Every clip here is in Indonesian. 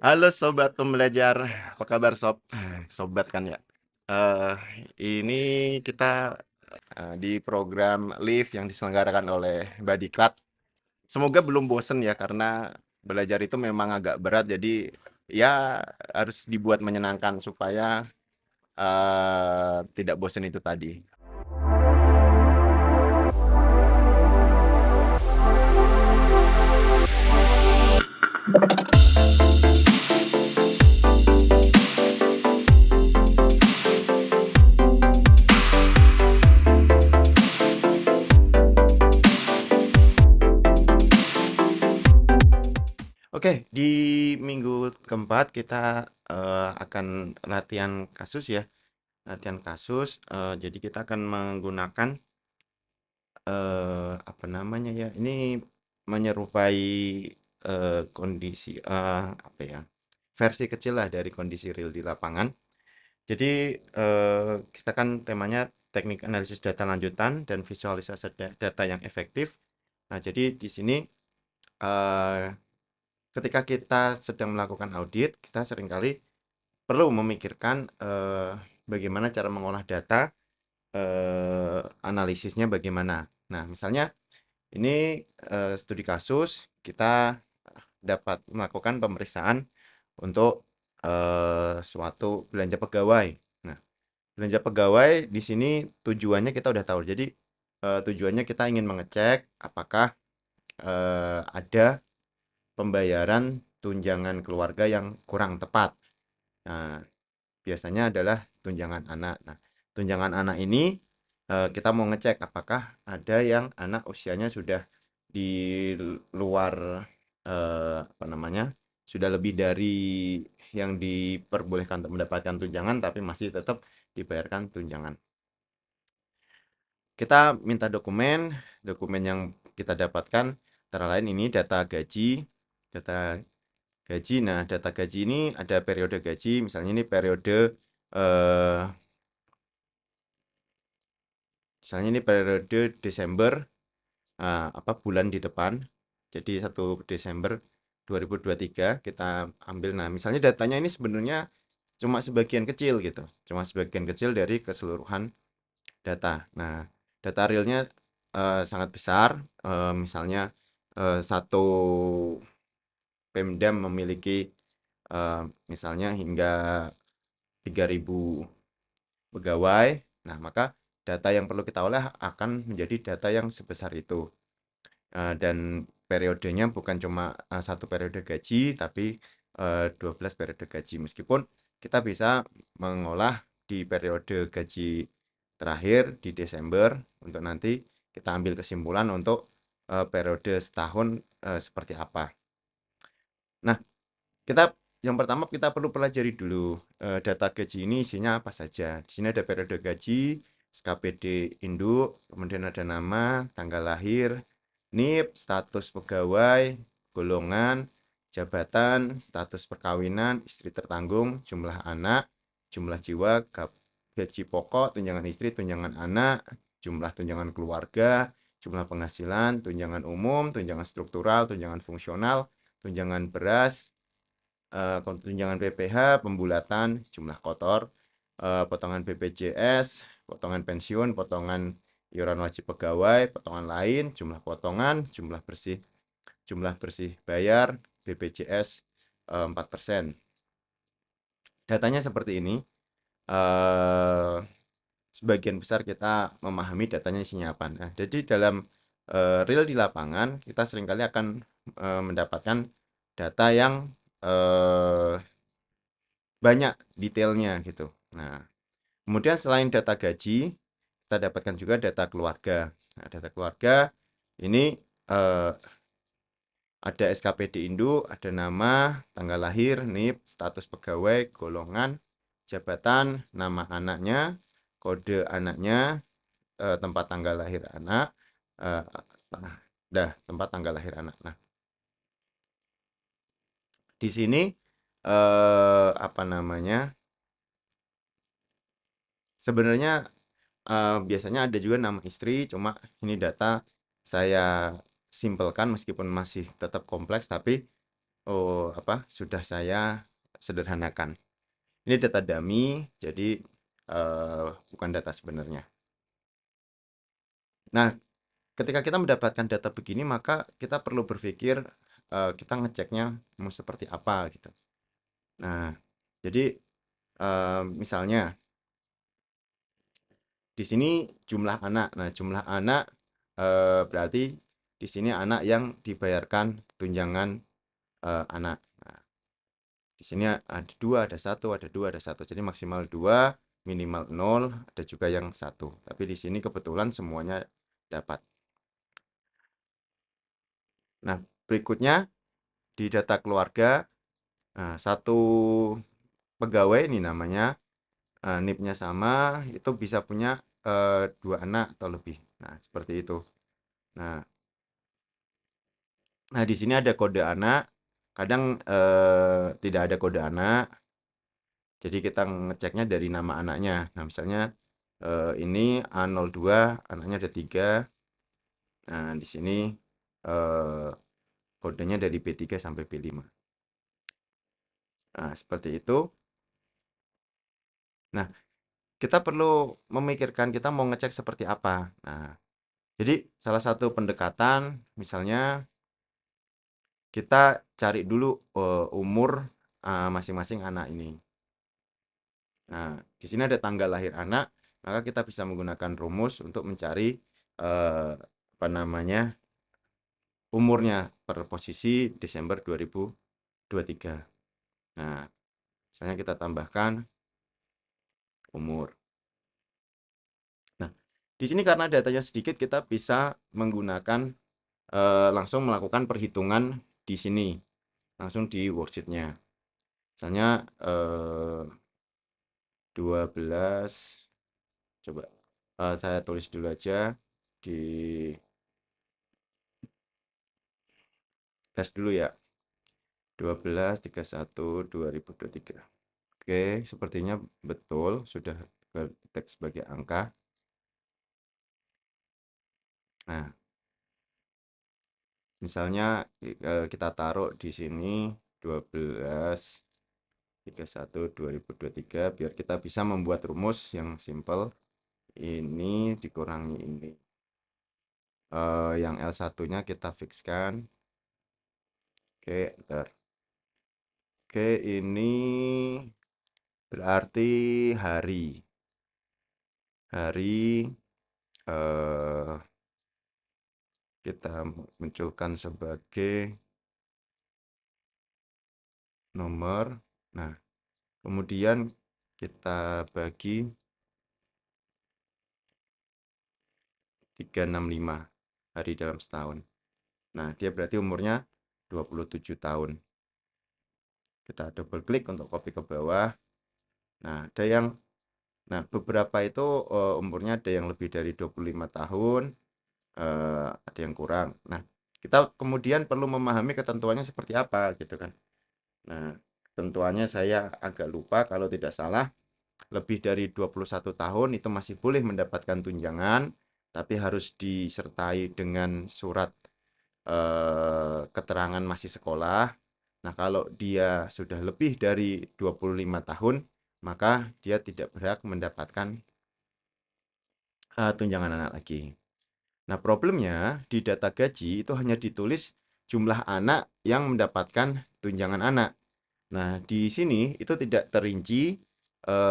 Halo sobat pembelajar, apa kabar sob? Sobat kan ya. Eh, ini kita di program Live yang diselenggarakan oleh Badiklat. Semoga belum bosen ya karena belajar itu memang agak berat, jadi ya harus dibuat menyenangkan supaya tidak bosen itu tadi. Oke, di minggu keempat kita akan latihan kasus ya. Latihan kasus, jadi kita akan menggunakan apa namanya ya, ini menyerupai kondisi apa ya, versi kecil lah dari kondisi real di lapangan. Jadi kita kan temanya teknik analisis data lanjutan dan visualisasi data yang efektif. Nah, jadi di sini eh, ketika kita sedang melakukan audit, kita seringkali perlu memikirkan bagaimana cara mengolah data, analisisnya bagaimana. Nah, misalnya ini studi kasus, kita dapat melakukan pemeriksaan untuk suatu belanja pegawai. Nah, belanja pegawai di sini tujuannya kita udah tahu. Jadi tujuannya kita ingin mengecek apakah ada pembayaran tunjangan keluarga yang kurang tepat. Nah, biasanya adalah tunjangan anak. Nah, tunjangan anak ini kita mau ngecek apakah ada yang anak usianya sudah di luar apa namanya, sudah lebih dari yang diperbolehkan untuk mendapatkan tunjangan tapi masih tetap dibayarkan tunjangan. Kita minta dokumen, dokumen yang kita dapatkan antara lain ini data gaji, data gaji. Nah, data gaji ini ada periode gaji, misalnya ini periode eh, misalnya ini periode Desember, apa bulan di depan. Jadi 1 Desember 2023 kita ambil. Nah, misalnya datanya ini sebenarnya cuma sebagian kecil gitu. Cuma sebagian kecil dari keseluruhan data. Nah, data realnya sangat besar. Misalnya satu Pemdam memiliki misalnya hingga 3.000 pegawai. Nah, maka data yang perlu kita olah akan menjadi data yang sebesar itu. Dan periodenya bukan cuma satu periode gaji, tapi 12 periode gaji. Meskipun kita bisa mengolah di periode gaji terakhir di Desember untuk nanti kita ambil kesimpulan untuk periode setahun seperti apa. Nah, kita yang pertama kita perlu pelajari dulu data gaji ini isinya apa saja. Di sini ada periode gaji, SKPD induk, kemudian ada nama, tanggal lahir, NIP, status pegawai, golongan, jabatan, status perkawinan, istri tertanggung, jumlah anak, jumlah jiwa, gaji pokok, tunjangan istri, tunjangan anak, jumlah tunjangan keluarga, jumlah penghasilan, tunjangan umum, tunjangan struktural, tunjangan fungsional, tunjangan beras, tunjangan PPh, pembulatan, jumlah kotor, potongan BPJS, potongan pensiun, potongan iuran wajib pegawai, potongan lain, jumlah potongan, jumlah bersih bayar, BPJS 4%. Datanya seperti ini. Sebagian besar kita memahami datanya isinya apa. Nah, jadi dalam real di lapangan kita seringkali akan mendapatkan data yang banyak detailnya gitu. Nah, kemudian selain data gaji, kita dapatkan juga data keluarga. Nah, data keluarga ini ada SKPD induk, ada nama, tanggal lahir, NIP, status pegawai, golongan, jabatan, nama anaknya, kode anaknya, tempat tanggal lahir anak, tempat tanggal lahir anak. Nah, di sini apa namanya? Sebenarnya biasanya ada juga nama istri, cuma ini data saya simpelkan meskipun masih tetap kompleks, tapi sudah saya sederhanakan. Ini data dummy, jadi bukan data sebenarnya. Nah, ketika kita mendapatkan data begini, maka kita perlu berpikir kita ngeceknya mau seperti apa gitu. Nah, jadi misalnya di sini jumlah anak. Nah, jumlah anak berarti di sini anak yang dibayarkan tunjangan anak. Nah, di sini ada dua, ada satu, ada dua, ada satu. Jadi maksimal dua, minimal 0, ada juga yang satu. Tapi di sini kebetulan semuanya dapat. Nah, berikutnya di data keluarga, nah, satu pegawai ini namanya NIP-nya sama, itu bisa punya dua anak atau lebih. Nah, seperti itu. Nah, di sini ada kode anak. Kadang tidak ada kode anak. Jadi kita ngeceknya dari nama anaknya. Nah, misalnya ini A02, anaknya ada 3. Nah, di sini eh, kodenya dari B3 sampai B5. Nah, seperti itu. Nah, kita perlu memikirkan kita mau ngecek seperti apa. Nah, jadi salah satu pendekatan misalnya kita cari dulu umur masing-masing anak ini. Nah, di sini ada tanggal lahir anak, maka kita bisa menggunakan rumus untuk mencari apa namanya umurnya per posisi Desember 2023. Nah, misalnya kita tambahkan umur. Nah, di sini karena datanya sedikit, kita bisa menggunakan langsung melakukan perhitungan di sini, langsung di worksheetnya. Misalnya 12, coba saya tulis dulu aja di tes dulu ya. 12/31/2023. Oke, sepertinya betul sudah teks sebagai angka. Nah, misalnya kita taruh di sini 12/31/2023 biar kita bisa membuat rumus yang simple. Ini dikurangi ini. Yang L1-nya kita fixkan. Oke, enter. Oke, ini berarti hari. Hari kita munculkan sebagai nomor. Nah, kemudian kita bagi 365 hari dalam setahun. Nah, dia berarti umurnya 27 tahun. Kita double klik untuk copy ke bawah. Nah, beberapa itu umurnya ada yang lebih dari 25 tahun, ada yang kurang. Nah, kita kemudian perlu memahami ketentuannya seperti apa gitu kan. Nah, ketentuannya saya agak lupa, kalau tidak salah lebih dari 21 tahun itu masih boleh mendapatkan tunjangan, tapi harus disertai dengan surat keterangan masih sekolah. Nah, kalau dia sudah lebih dari 25 tahun, maka dia tidak berhak mendapatkan tunjangan anak lagi. Nah, problemnya di data gaji itu hanya ditulis jumlah anak yang mendapatkan tunjangan anak. Nah, di sini itu tidak terinci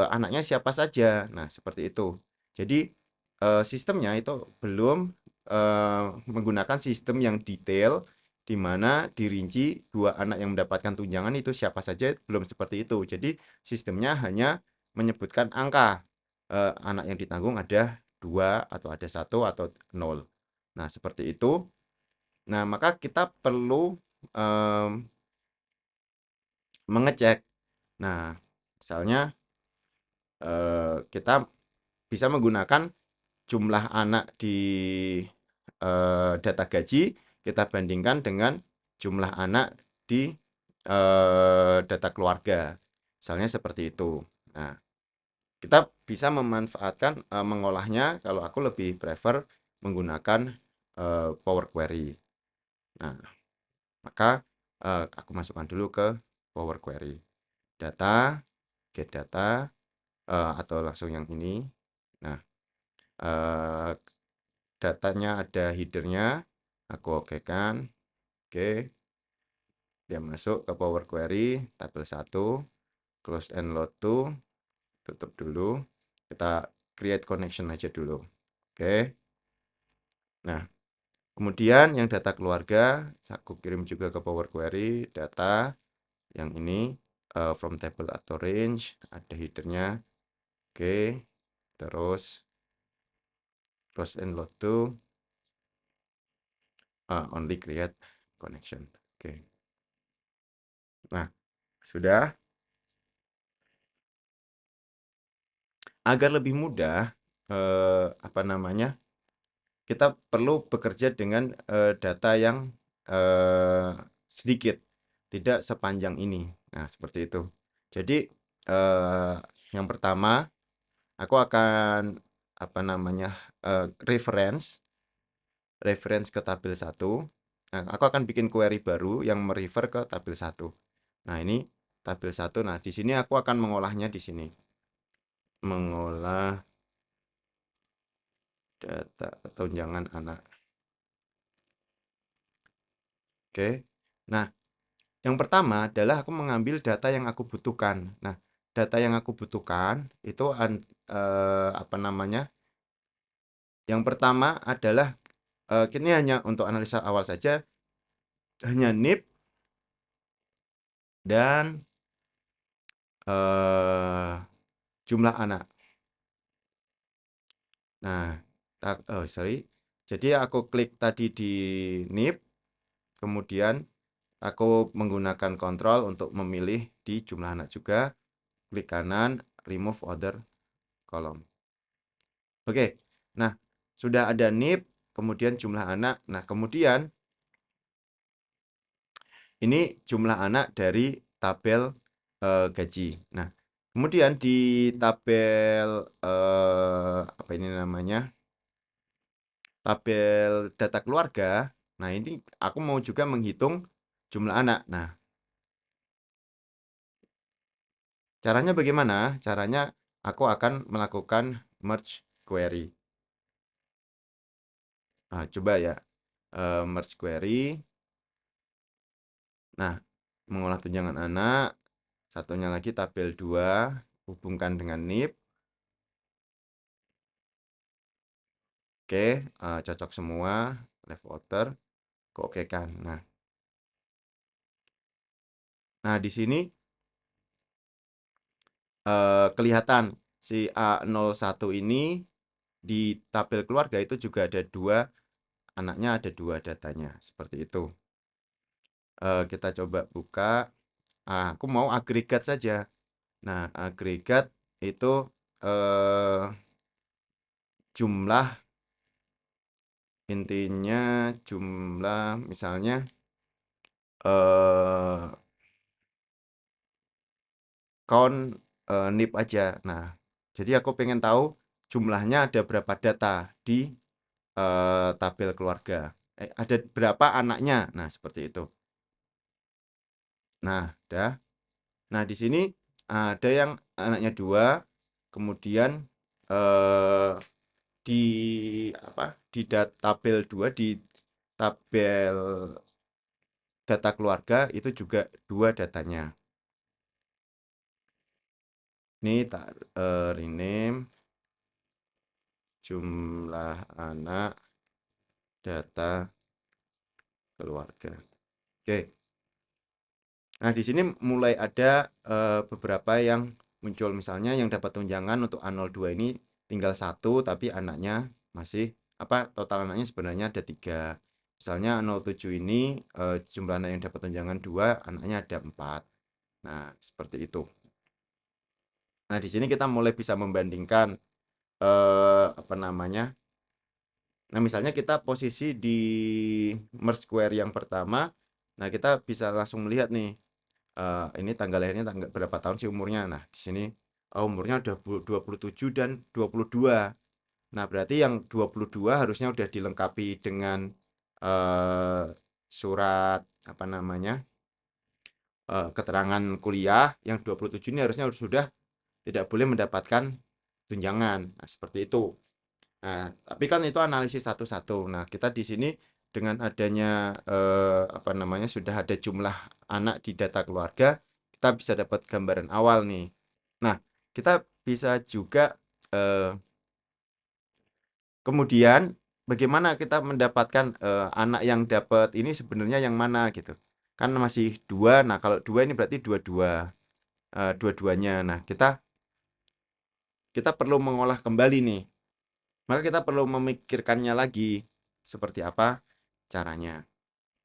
anaknya siapa saja. Nah, seperti itu. Jadi, sistemnya itu belum menggunakan sistem yang detail di mana dirinci 2 anak yang mendapatkan tunjangan itu siapa saja, belum seperti itu. Jadi, sistemnya hanya menyebutkan angka, anak yang ditanggung ada 2 atau ada 1 atau 0. Nah, seperti itu. Nah, maka kita perlu mengecek. Nah, misalnya kita bisa menggunakan jumlah anak di data gaji, kita bandingkan dengan jumlah anak di data keluarga. Misalnya seperti itu. Nah, kita bisa memanfaatkan mengolahnya, kalau aku lebih prefer menggunakan Power Query. Nah, maka Aku masukkan dulu ke Power Query. Data, get data, atau langsung yang ini. Nah, datanya ada headernya, aku okekan. Oke, dia masuk ke Power Query, tabel 1, close and load to, tutup dulu. Kita create connection aja dulu. Oke. Nah, kemudian yang data keluarga, aku kirim juga ke Power Query, data yang ini from table atau range, ada headernya. Oke, terus close and load to, only create connection. Oke. Nah, sudah. Agar lebih mudah, apa namanya, kita perlu bekerja dengan data yang sedikit, tidak sepanjang ini. Nah, seperti itu. Jadi, yang pertama, aku akan apa namanya, reference ke tabel 1. Nah, aku akan bikin query baru yang merefer ke tabel 1. Nah, ini tabel 1. Nah, di sini aku akan mengolahnya di sini. Mengolah data tunjangan anak. Oke. Nah, yang pertama adalah aku mengambil data yang aku butuhkan. Nah, data yang aku butuhkan itu apa namanya? Yang pertama adalah ini hanya untuk analisa awal saja, hanya NIP dan jumlah anak. Nah, sorry. Jadi aku klik tadi di NIP, kemudian aku menggunakan kontrol untuk memilih di jumlah anak juga. Klik kanan, remove other column. Oke, nah sudah ada NIP, kemudian jumlah anak. Nah, kemudian ini jumlah anak dari tabel gaji. Nah, kemudian di tabel apa ini namanya? Tabel data keluarga. Nah, ini aku mau juga menghitung jumlah anak. Nah, caranya bagaimana? Caranya aku akan melakukan merge query. Nah, coba ya. Merge query. Nah, mengolah tunjangan anak. Satunya lagi tabel 2. Hubungkan dengan NIP. Oke, cocok semua. Left outer. Oke kan. Nah, di sini kelihatan si A01 ini di tabel keluarga itu juga ada 2 anaknya, ada 2 datanya. Seperti itu. Kita coba buka. Aku mau agregat saja. Nah, agregat itu jumlah, intinya jumlah misalnya count NIP aja. Nah, jadi aku pengen tahu jumlahnya ada berapa data di tabel keluarga. Ada berapa anaknya. Nah, seperti itu. Nah, udah. Nah, di sini ada yang anaknya 2, kemudian di apa? Di tabel 2, di tabel data keluarga itu juga 2 datanya. Ini tak rename jumlah anak data keluarga. Oke. Nah, di sini mulai ada beberapa yang muncul, misalnya yang dapat tunjangan untuk A02 ini tinggal 1, tapi anaknya masih total anaknya sebenarnya ada 3. Misalnya A07 ini jumlah anak yang dapat tunjangan 2, anaknya ada 4. Nah, seperti itu. Nah, di sini kita mulai bisa membandingkan apa namanya? Nah, misalnya kita posisi di merge query yang pertama. Nah, kita bisa langsung melihat nih, ini tanggal lahirnya berapa tahun sih umurnya. Nah, di sini umurnya udah 27 dan 22. Nah, berarti yang 22 harusnya udah dilengkapi dengan surat apa namanya? keterangan kuliah, yang 27 ini harusnya sudah tidak boleh mendapatkan tunjangan. Nah, seperti itu. Nah, tapi kan itu analisis satu-satu. Nah, kita di sini dengan adanya apa namanya sudah ada jumlah anak di data keluarga, kita bisa dapat gambaran awal nih. Nah, kita bisa juga kemudian bagaimana kita mendapatkan anak yang dapat ini sebenarnya yang mana gitu. Kan masih dua. Nah, kalau dua ini berarti dua-dua, dua-duanya. Nah, kita kita perlu mengolah kembali nih. Maka kita perlu memikirkannya lagi seperti apa caranya.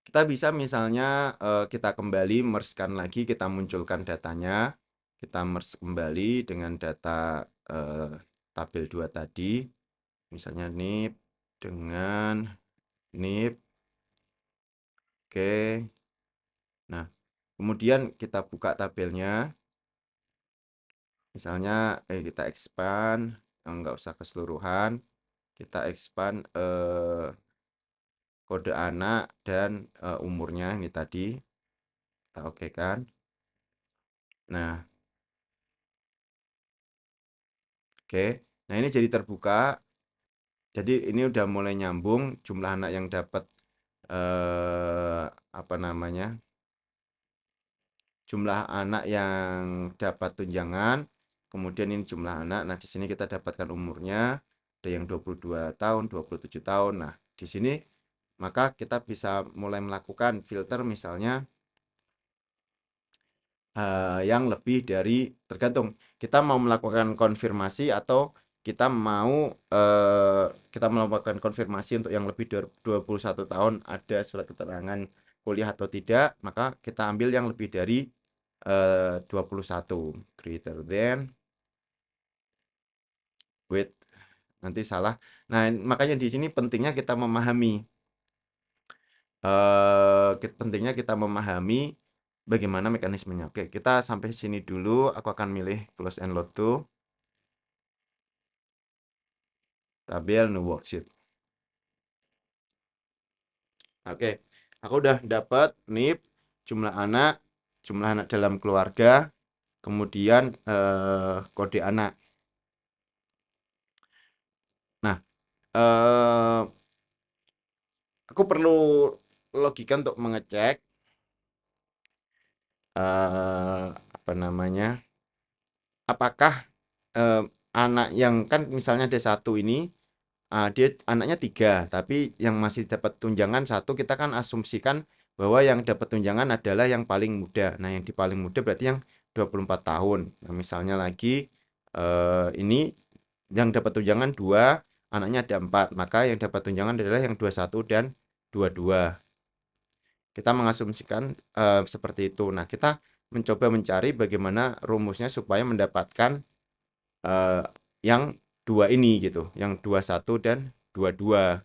Kita bisa misalnya kita kembali merge-kan lagi, kita munculkan datanya, kita merge kembali dengan data tabel 2 tadi, misalnya NIP dengan NIP. Oke. Nah, kemudian kita buka tabelnya, misalnya kita expand, nggak usah keseluruhan, kita expand kode anak dan umurnya ini tadi kita oke kan. Nah, oke. Nah, ini jadi terbuka. Jadi ini udah mulai nyambung jumlah anak yang dapat apa namanya? Jumlah anak yang dapat tunjangan. Kemudian ini jumlah anak. Nah, di sini kita dapatkan umurnya ada yang 22 tahun, 27 tahun. Nah, di sini maka kita bisa mulai melakukan filter misalnya yang lebih dari tergantung kita mau melakukan konfirmasi atau kita mau kita melakukan konfirmasi untuk yang lebih dari 21 tahun ada surat keterangan kuliah atau tidak, maka kita ambil yang lebih dari 21 greater than with nanti salah. Nah, makanya di sini pentingnya kita memahami pentingnya kita memahami bagaimana mekanismenya. Oke, kita sampai sini dulu. Aku akan milih close and load to tabel new worksheet. Oke, aku udah dapat NIP, jumlah anak dalam keluarga, kemudian kode anak. Nah, eh, aku perlu logika untuk mengecek apa namanya, apakah anak yang kan misalnya ada satu ini, dia anaknya tiga, tapi yang masih dapat tunjangan satu, kita kan asumsikan bahwa yang dapat tunjangan adalah yang paling muda. Nah, yang di paling muda berarti yang 24 tahun. Nah, misalnya lagi ini yang dapat tunjangan dua, anaknya ada empat, maka yang dapat tunjangan adalah yang 21 dan 22. Kita mengasumsikan seperti itu. Nah, kita mencoba mencari bagaimana rumusnya supaya mendapatkan eh, yang dua ini gitu, yang 21 dan 22.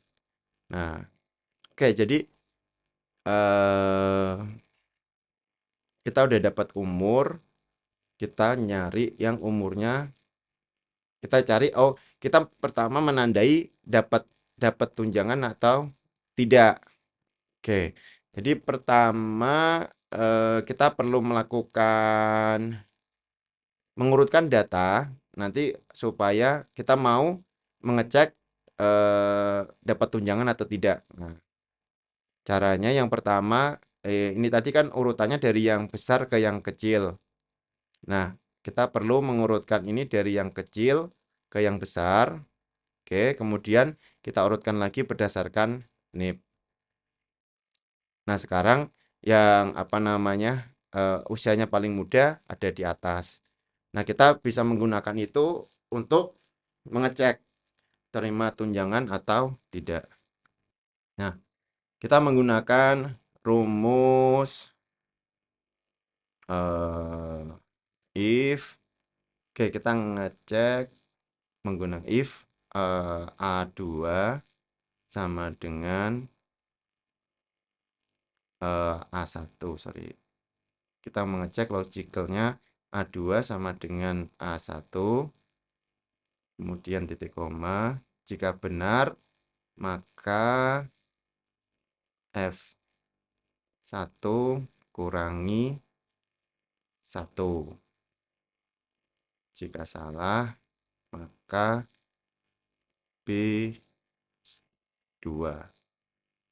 Nah, oke, jadi eh kita udah dapat umur, kita nyari yang umurnya, kita cari kita pertama menandai dapat dapat tunjangan atau tidak. Oke. Jadi pertama kita perlu mengurutkan data nanti supaya kita mau mengecek dapat tunjangan atau tidak. Nah, caranya yang pertama, ini tadi kan urutannya dari yang besar ke yang kecil. Nah, kita perlu mengurutkan ini dari yang kecil ke yang besar. Oke, kemudian kita urutkan lagi berdasarkan NIP. Nah, sekarang yang apa namanya, usianya paling muda ada di atas. Nah, kita bisa menggunakan itu untuk mengecek terima tunjangan atau tidak. Nah, kita menggunakan rumus if. Oke, kita ngecek menggunakan if A2 sama dengan A1, sorry. Kita mengecek logicalnya A2 sama dengan A1, kemudian titik koma. Jika benar, maka F1 kurangi 1. Jika salah, maka B2.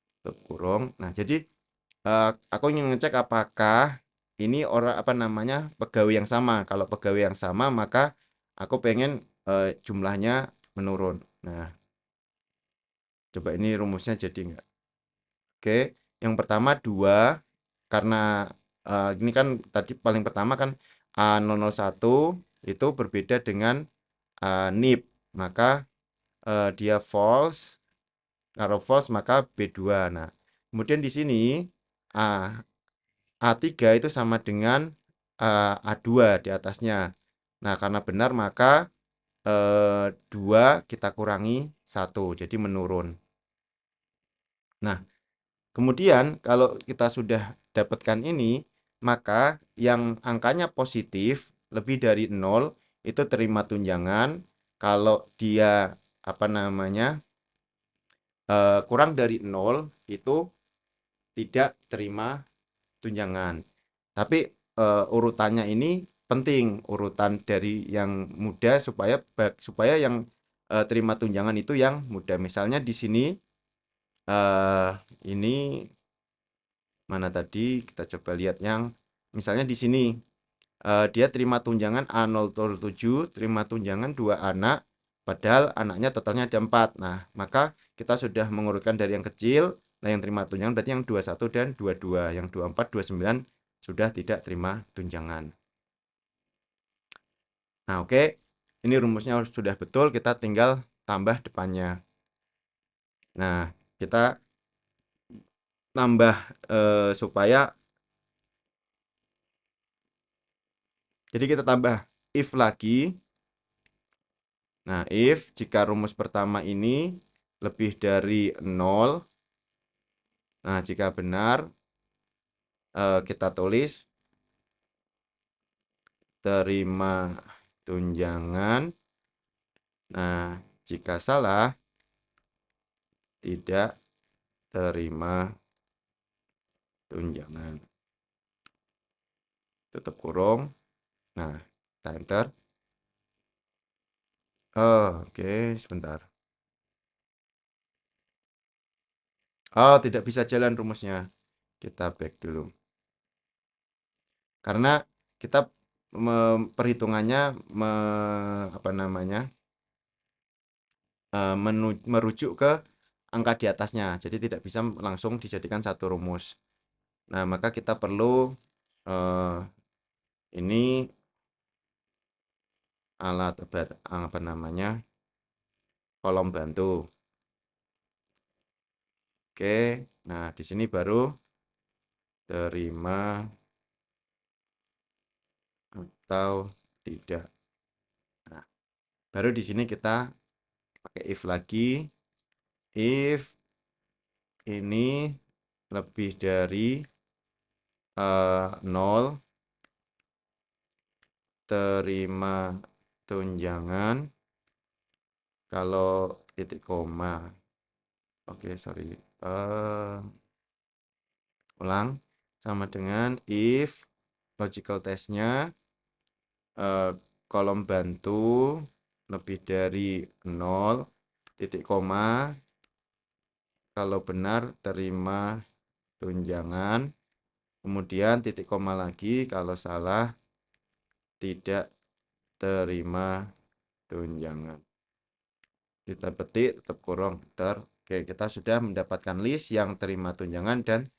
Tutup kurung. Nah, jadi aku ingin ngecek apakah ini orang apa namanya pegawai yang sama. Kalau pegawai yang sama, maka aku pengen jumlahnya menurun. Nah, coba ini rumusnya jadi enggak? Oke, yang pertama 2 karena ini kan tadi paling pertama kan A001 itu berbeda dengan NIP, maka dia false. Kalau false maka B2. Nah, kemudian di sini A A3 itu sama dengan A2 di atasnya. Nah, karena benar maka 2 kita kurangi 1, jadi menurun. Nah, kemudian kalau kita sudah dapatkan ini, maka yang angkanya positif lebih dari 0 itu terima tunjangan. Kalau dia apa namanya kurang dari 0 itu tidak terima tunjangan. Tapi urutannya ini penting, urutan dari yang muda supaya yang terima tunjangan itu yang muda. Misalnya di sini eh, ini mana tadi kita coba lihat yang misalnya di sini dia terima tunjangan A007, terima tunjangan 2 anak, padahal anaknya totalnya ada 4. Nah, maka kita sudah mengurutkan dari yang kecil. Nah, yang terima tunjangan berarti yang 21 dan 22. Yang 24, 29 sudah tidak terima tunjangan. Nah, oke. Ini rumusnya sudah betul, kita tinggal tambah depannya. Nah, kita tambah supaya jadi kita tambah if lagi. Nah, if jika rumus pertama ini lebih dari 0, nah jika benar kita tulis terima tunjangan. Nah, jika salah tidak terima tunjangan. Tutup kurung. Nah, kita enter. Oh, oke, sebentar. Oh, tidak bisa jalan rumusnya. Kita back dulu. Karena kita perhitungannya apa namanya? Merujuk ke angka di atasnya. Jadi tidak bisa langsung dijadikan satu rumus. Nah, maka kita perlu ini alat apa namanya? Kolom bantu. Oke. Nah, di sini baru terima atau tidak. Nah, baru di sini kita pakai if lagi. If ini lebih dari 0 terima tunjangan kalau titik koma. Oke, sorry. Ulang sama dengan if logical testnya kolom bantu lebih dari 0 titik koma kalau benar terima tunjangan, kemudian titik koma lagi kalau salah tidak terima tunjangan. Kita petik tutup kurung enter. Oke, kita sudah mendapatkan list yang terima tunjangan dan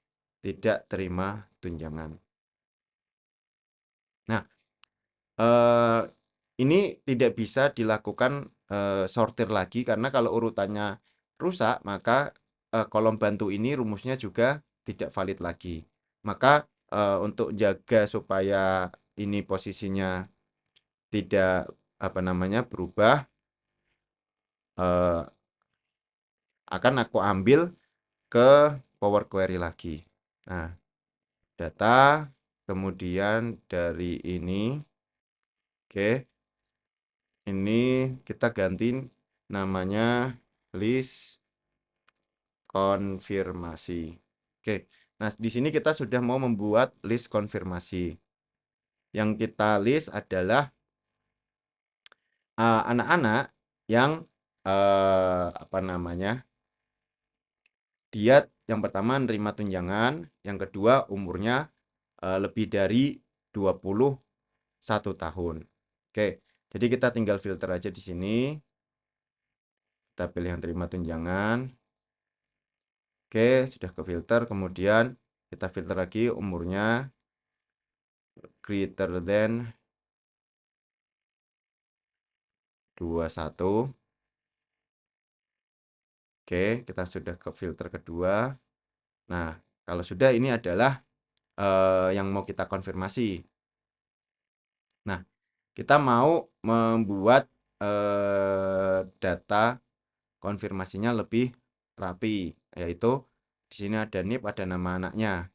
tidak terima tunjangan. Nah, ini tidak bisa dilakukan sortir lagi karena kalau urutannya rusak maka kolom bantu ini rumusnya juga tidak valid lagi. Maka untuk jaga supaya ini posisinya tidak apa namanya berubah, eh, akan aku ambil ke Power Query lagi. Nah, data kemudian dari ini, oke, ini kita ganti namanya list konfirmasi. Oke, nah di sini kita sudah mau membuat list konfirmasi. Yang kita list adalah anak-anak yang apa namanya, dia yang pertama nerima tunjangan, yang kedua umurnya lebih dari 21 tahun. Oke, jadi kita tinggal filter aja di sini. Kita pilih yang terima tunjangan. Oke, sudah ke filter, kemudian kita filter lagi umurnya greater than 21. Oke, kita sudah ke filter kedua. Nah, kalau sudah, ini adalah yang mau kita konfirmasi. Nah, kita mau membuat data konfirmasinya lebih rapi, yaitu di sini ada NIP, ada nama anaknya.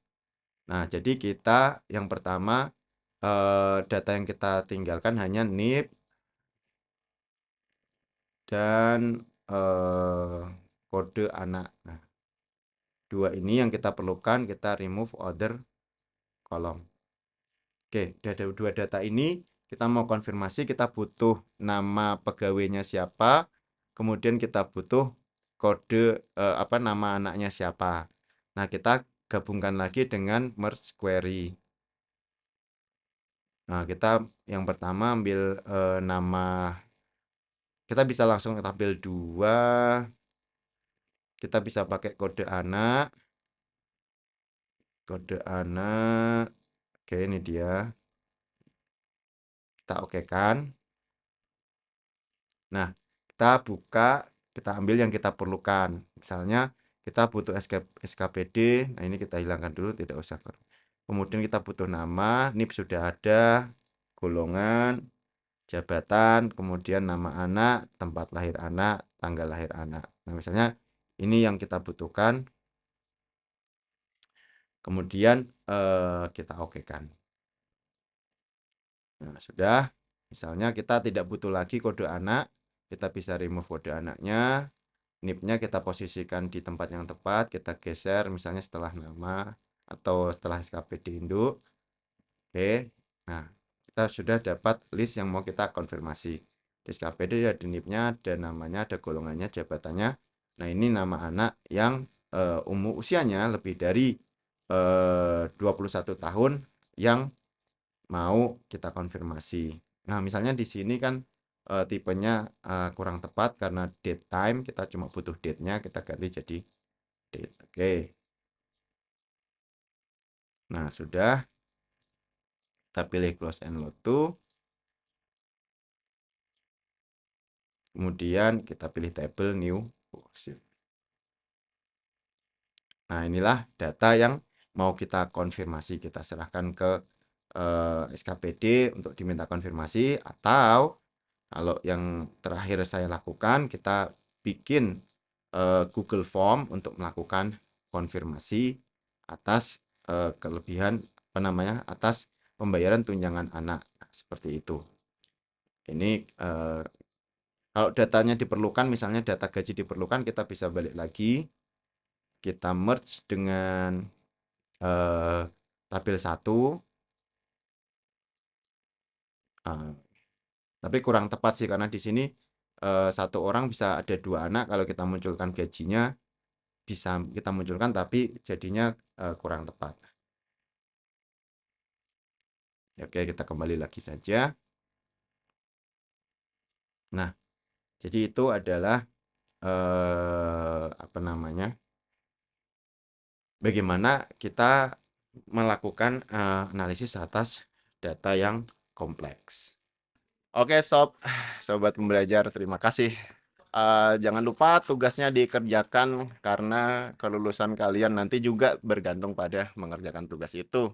Nah, jadi kita yang pertama data yang kita tinggalkan hanya NIP dan kode anak. Nah, dua ini yang kita perlukan, kita remove other column. Oke, ada dua data ini, kita mau konfirmasi, kita butuh nama pegawainya siapa, kemudian kita butuh kode nama anaknya siapa. Nah, kita gabungkan lagi dengan merge query. Nah, kita yang pertama ambil nama, kita bisa langsung tampil 2, kita bisa pakai kode anak. Oke, ini dia, kita oke kan. Nah, kita buka, kita ambil yang kita perlukan. Misalnya kita butuh SKPD, nah ini kita hilangkan dulu, tidak usah. Kemudian kita butuh nama, NIP sudah ada, golongan, jabatan, kemudian nama anak, tempat lahir anak, tanggal lahir anak. Nah, misalnya ini yang kita butuhkan. Kemudian kita okekan. Nah, sudah. Misalnya kita tidak butuh lagi kode anak, kita bisa remove kode anaknya. NIP-nya kita posisikan di tempat yang tepat, kita geser misalnya setelah nama atau setelah SKPD induk. Oke. Nah, kita sudah dapat list yang mau kita konfirmasi. Di SKPD ada NIP-nya, ada namanya, ada golongannya, jabatannya. Nah, ini nama anak yang usianya lebih dari 21 tahun yang mau kita konfirmasi. Nah, misalnya di sini kan tipenya kurang tepat karena date time, kita cuma butuh date-nya, kita ganti jadi date. Oke. Nah, sudah. Kita pilih close and load to. Kemudian kita pilih table new worksheet. Nah, inilah data yang mau kita konfirmasi. Kita serahkan ke SKPD untuk diminta konfirmasi, atau kalau yang terakhir saya lakukan, kita bikin Google Form untuk melakukan konfirmasi atas kelebihan atas pembayaran tunjangan anak. Nah, seperti itu. Ini kalau datanya diperlukan, misalnya data gaji diperlukan, kita bisa balik lagi, kita merge dengan tabel 1. Tapi kurang tepat sih, karena di sini satu orang bisa ada 2 anak. Kalau kita munculkan gajinya, bisa kita munculkan, tapi jadinya kurang tepat. Oke, kita kembali lagi saja. Nah, jadi itu adalah bagaimana kita melakukan analisis atas data yang kompleks. Oke, sobat pembelajar, terima kasih. Jangan lupa tugasnya dikerjakan, karena kelulusan kalian nanti juga bergantung pada mengerjakan tugas itu.